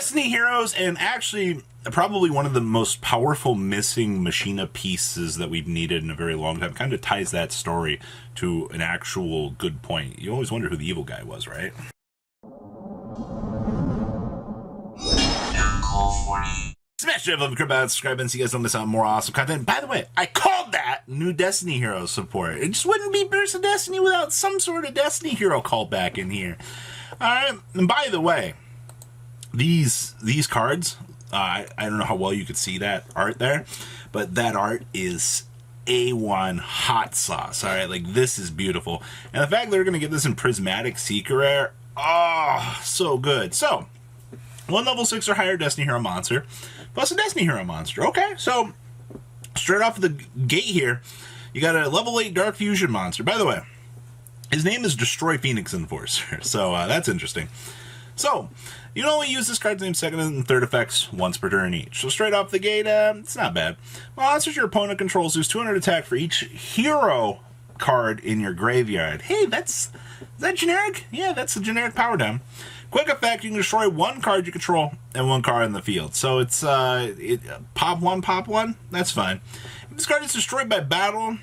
Destiny Heroes, and actually probably one of the most powerful missing Machina pieces that we've needed in a very long time. Kind of ties that story to an actual good point. You always wonder who the evil guy was, right? Smash the love, subscribe, and so you guys don't miss out on more awesome content. By the way, I called that new Destiny Hero support. It just wouldn't be Burst of Destiny without some sort of Destiny Hero callback in here. Alright, and by the way, these cards, I don't know how well you could see that art there, but that art is A1 hot sauce. Alright, like this is beautiful. And the fact that we're going to get this in Prismatic Seeker Rare, oh, so good. So, one level 6 or higher Destiny Hero monster, plus a Destiny Hero monster. Okay, so straight off the gate here, you got a level 8 Dark Fusion monster. By the way, his name is Destroy Phoenix Enforcer, so that's interesting. So, you can only use this card's name second and third effects once per turn each. So straight off the gate, it's not bad. Monsters your opponent controls lose 200 attack for each hero card in your graveyard. Hey, is that generic? Yeah, that's a generic power down. Quick effect, you can destroy one card you control and one card in the field. So it's pop one, that's fine. If this card is destroyed by battle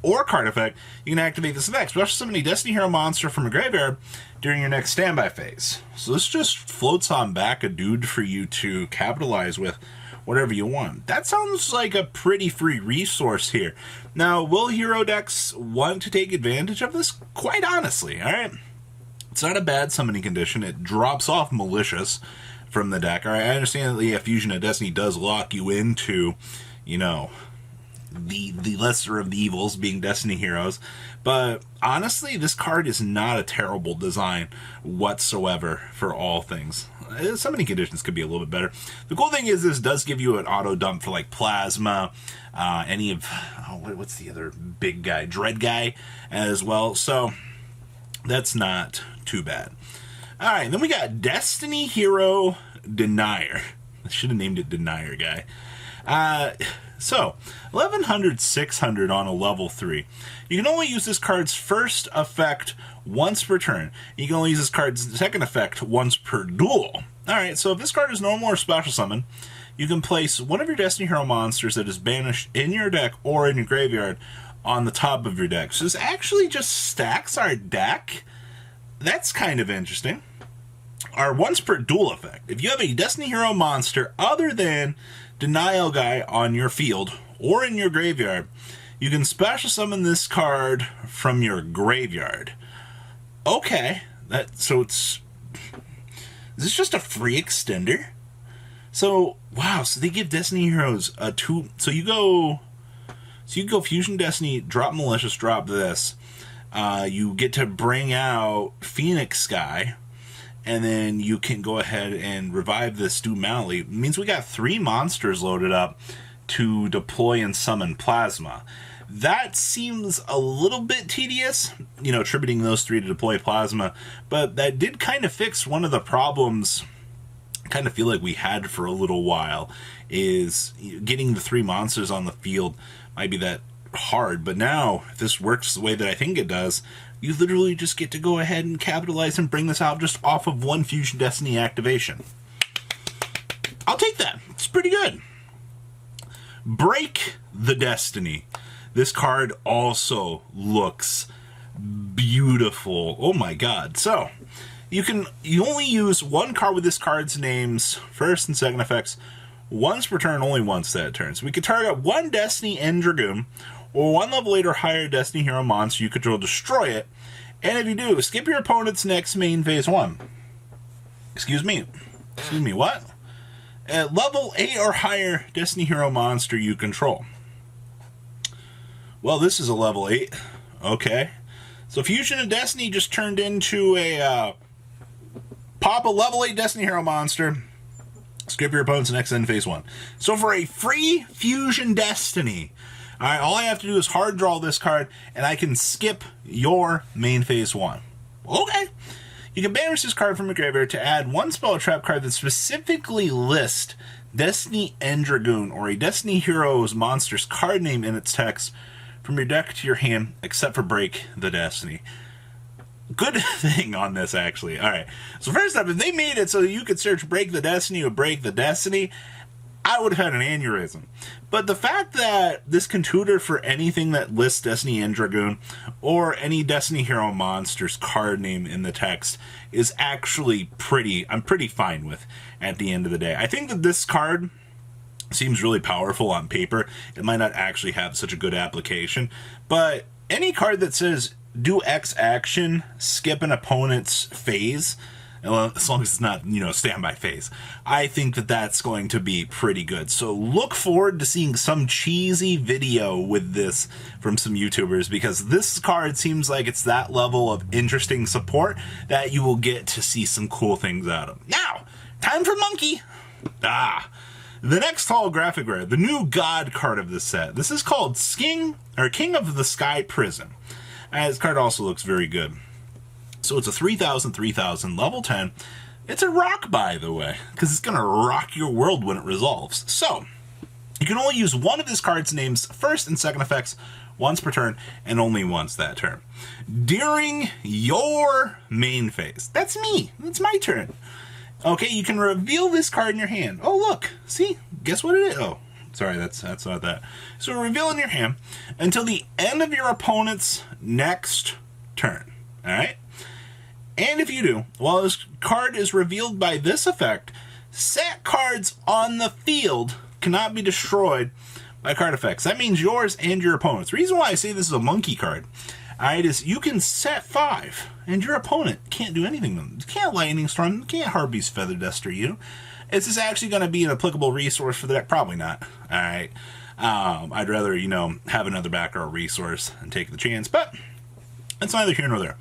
or card effect, you can activate this effect. Special summon a Destiny Hero monster from a graveyard during your next standby phase. So this just floats on back a dude for you to capitalize with whatever you want. That sounds like a pretty free resource here. Now, will hero decks want to take advantage of this? Quite honestly, alright? It's not a bad summoning condition. It drops off Malicious from the deck. Alright, I understand that the Fusion of Destiny does lock you into, you know, the lesser of the evils being Destiny Heroes. But honestly, this card is not a terrible design whatsoever for all things. Summoning conditions could be a little bit better. The cool thing is this does give you an auto dump for like Plasma, any of, what's the other big guy? Dread guy as well. So that's not too bad. Alright, then we got Destiny Hero Denier. I should have named it Denier Guy. So, 1100, 600 on a level 3. You can only use this card's first effect once per turn. You can only use this card's second effect once per duel. Alright, so if this card is normal or special summon, you can place one of your Destiny Hero monsters that is banished in your deck or in your graveyard on the top of your deck. So this actually just stacks our deck. That's kind of interesting. Our once per duel effect. If you have a Destiny Hero monster other than Denial Guy on your field or in your graveyard, you can special summon this card from your graveyard. Okay, is this just a free extender? So wow, so they give Destiny Heroes a 2. So you go Fusion Destiny, drop Malicious, drop this. You get to bring out Phoenix Guy, and then you can go ahead and revive this Stu Malley. It means we got 3 monsters loaded up to deploy and summon Plasma. That seems a little bit tedious, you know, attributing those 3 to deploy Plasma, but that did kind of fix one of the problems I kind of feel like we had for a little while, is getting the 3 monsters on the field might be that hard, but now if this works the way that I think it does, you literally just get to go ahead and capitalize and bring this out just off of one Fusion Destiny activation. I'll take that. It's pretty good. Break the Destiny. This card also looks beautiful. Oh my god. So, you only use one card with this card's names, first and second effects, once per turn, only once that turn. So we could target one Destiny End Dragoon, or one level 8 or higher Destiny Hero monster you control, destroy it, and if you do, skip your opponent's next main phase 1. Excuse me, what? A level 8 or higher Destiny Hero monster you control. Well, this is a level 8. Okay. So Fusion of Destiny just turned into a, pop a level 8 Destiny Hero monster, skip your opponent's next end phase 1. So for a free Fusion Destiny, alright, all I have to do is hard draw this card, and I can skip your main phase 1. Okay. You can banish this card from your graveyard to add one spell or trap card that specifically lists Destiny End Dragoon or a Destiny Hero's monster's card name in its text from your deck to your hand, except for Break the Destiny. good thing on this, actually. All right. So first up, if they made it so you could search Break the Destiny or Break the Destiny, I would have had an aneurysm. But the fact that this can tutor for anything that lists Destiny End Dragoon or any Destiny Hero monster's card name in the text is actually I'm pretty fine with at the end of the day. I think that this card seems really powerful on paper. It might not actually have such a good application, but any card that says do X action, skip an opponent's phase, well, as long as it's not, standby phase, I think that that's going to be pretty good. So look forward to seeing some cheesy video with this from some YouTubers, because this card seems like it's that level of interesting support that you will get to see some cool things out of. Now, time for Monkey. The next holographic rare, the new God card of this set. This is called King of the Sky Prison. This card also looks very good. So it's a 3,000, level 10. It's a rock, by the way, because it's going to rock your world when it resolves. So you can only use one of this card's name's first and second effects once per turn, and only once that turn. During your main phase. That's me. That's my turn. Okay, you can reveal this card in your hand. Oh, look. See? Guess what it is? Oh, sorry, that's not that. So reveal in your hand until the end of your opponent's next turn. All right? And if you do, while this card is revealed by this effect, set cards on the field cannot be destroyed by card effects. That means yours and your opponent's. The reason why I say this is a monkey card, alright, is you can set 5, and your opponent can't do anything to them. Can't Lightning Storm, can't Harpy's Feather Duster you. Is this actually going to be an applicable resource for the deck? Probably not. Alright. I'd rather, have another Backrow resource and take the chance, but it's neither here nor there.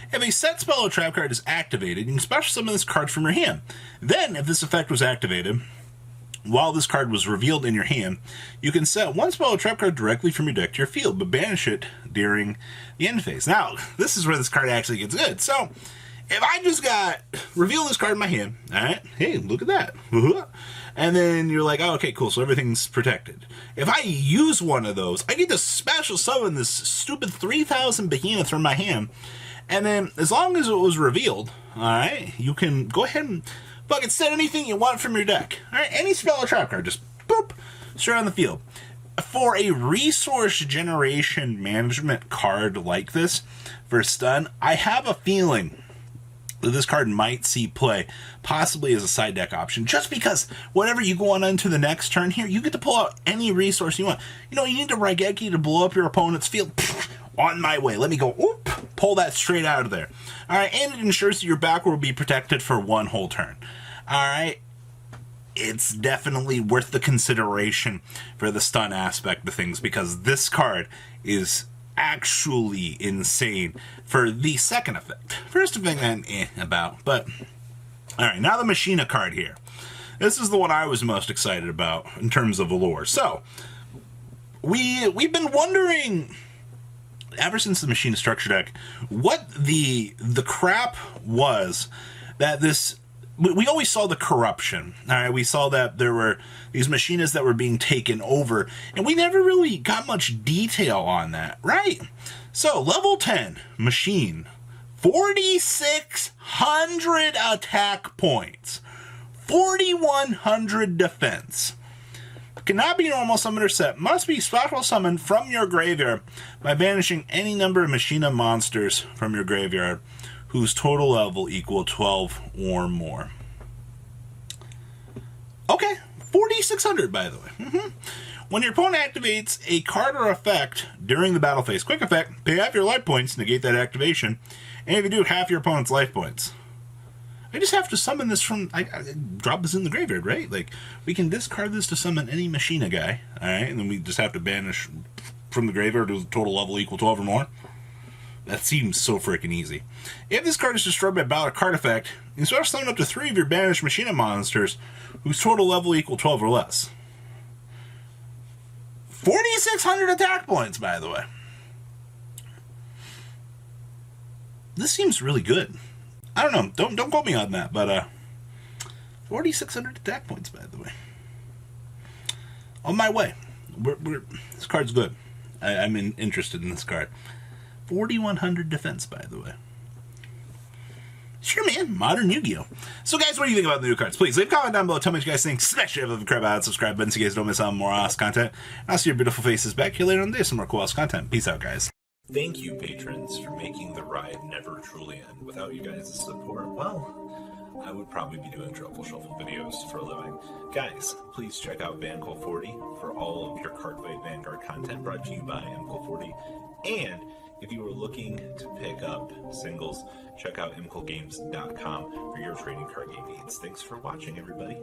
If a set spell or trap card is activated, you can special summon this card from your hand. Then, if this effect was activated while this card was revealed in your hand, you can set one spell or trap card directly from your deck to your field, but banish it during the end phase. Now, this is where this card actually gets good. So, if I just reveal this card in my hand, alright, hey, look at that. And then you're like, oh, okay, cool, so everything's protected. If I use one of those, I get to special summon this stupid 3,000 behemoth from my hand. And then, as long as it was revealed, alright, you can go ahead and fucking set anything you want from your deck. Alright, any spell or trap card, just boop, straight on the field. For a resource generation management card like this, for stun, I have a feeling that this card might see play, possibly as a side deck option, just because whenever you go on into the next turn here, you get to pull out any resource you want. You need to Raigeki to blow up your opponent's field. On my way. Let me go, pull that straight out of there. Alright, and it ensures that your Backrow will be protected for one whole turn. Alright, it's definitely worth the consideration for the stun aspect of things, because this card is actually insane for the second effect. First effect, I'm about, but alright, now the Machina card here. This is the one I was most excited about in terms of allure. So, we've been wondering ever since the Machina structure deck what the crap was that this. We always saw the corruption. All right, we saw that there were these Machinas that were being taken over, and we never really got much detail on that, right? So, level 10 Machine, 4,600 attack points, 4,100 defense. Cannot be normal summoned or set. Must be special summoned from your graveyard by banishing any number of Machina monsters from your graveyard whose total level equal 12 or more. Okay, 4,600 by the way. When your opponent activates a card or effect during the battle phase, quick effect, pay half your life points, negate that activation, and if you do, half your opponent's life points. I just have to summon this from, I drop this in the graveyard, right? Like, we can discard this to summon any Machina guy, alright? And then we just have to banish from the graveyard to a total level equal 12 or more. That seems so freaking easy. If this card is destroyed by battle or card effect, you can start to summon up to 3 of your banished Machina monsters whose total level equal 12 or less. 4,600 attack points, by the way. This seems really good. I don't know. Don't quote me on that, but 4,600 attack points, by the way. On my way. This card's good. I'm interested in this card. 4,100 defense, by the way. Sure, man. Modern Yu-Gi-Oh! So, guys, what do you think about the new cards? Please leave a comment down below. Tell me what you guys think. Smash it up, crab out, subscribe button so you guys don't miss out on more awesome content. I'll see your beautiful faces back here later on the day. Some more cool ass content. Peace out, guys. Thank you, patrons, for making the ride never truly end. Without you guys' support, well, I would probably be doing Truffle Shuffle videos for a living. Guys, please check out Vanquill40 for all of your Cardfight Vanguard content brought to you by Vanquill40. And if you are looking to pick up singles, check out mklgames.com for your trading card game needs. Thanks for watching, everybody.